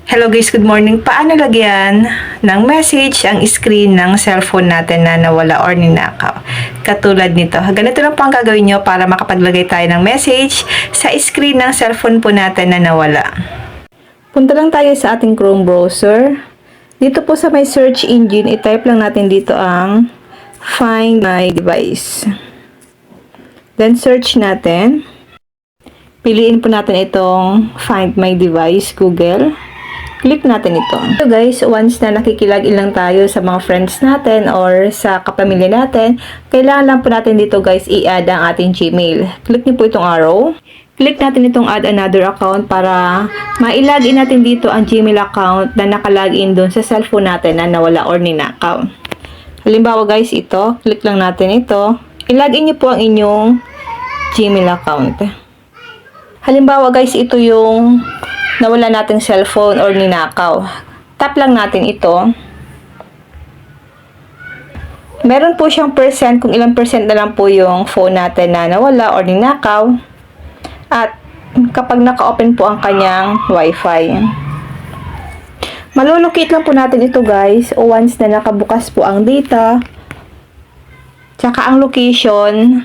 Hello guys, good morning. Paano lagyan ng message ang screen ng cellphone natin na nawala or ninakaw? Katulad nito. Ganito lang po ang gagawin nyo para makapaglagay tayo ng message sa screen ng cellphone po natin na nawala. Punta lang tayo sa ating Chrome browser. Dito po sa may search engine, i-type lang natin dito ang Find My Device. Then search natin. Piliin po natin itong Find My Device, Google. Click natin ito. So guys, once na nakikilagin lang tayo sa mga friends natin or sa kapamilya natin, kailangan lang po natin dito guys i-add ang ating Gmail. Click niyo po itong arrow. Click natin itong add another account para ma-login natin dito ang Gmail account na nakalagin doon sa cellphone natin na nawala or ninakaw. Halimbawa guys, ito. Click lang natin ito. I-login niyo po ang inyong Gmail account. Halimbawa guys, ito yung nawala nating cellphone or ninakaw. Tap lang natin ito. Meron po siyang percent kung ilang percent na lang po yung phone natin na nawala or ninakaw. At kapag naka-open po ang kanyang wifi. Malulukit lang po natin ito guys once na nakabukas po ang data tsaka ang location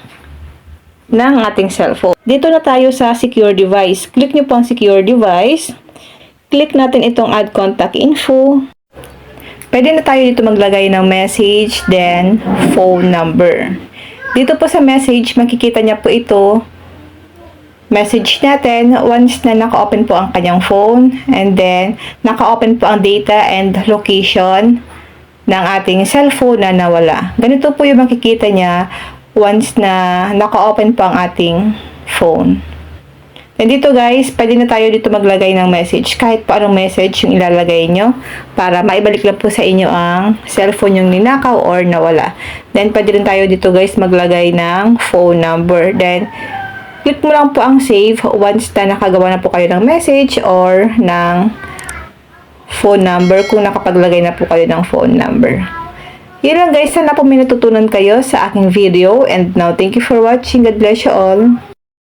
ng ating cellphone. Dito na tayo sa secure device. Click nyo po ang secure device. Click natin itong add contact info. Pwede na tayo dito maglagay ng message, then phone number. Dito po sa message, makikita niya po ito. Message natin once na naka-open po ang kanyang phone, and then naka-open po ang data and location ng ating cellphone na nawala. Ganito po yung makikita niya once na naka-open po ang ating phone. And dito guys, pwede na tayo dito maglagay ng message. Kahit pa anong message yung ilalagay nyo para maibalik lang po sa inyo ang cellphone yung ninakaw or nawala. Then pwede rin tayo dito guys maglagay ng phone number. Then click mo lang po ang save once na nakagawa na po kayo ng message or ng phone number kung nakapaglagay na po kayo ng phone number. Yun lang guys, sana po may natutunan kayo sa aking video. And now, thank you for watching. God bless you all.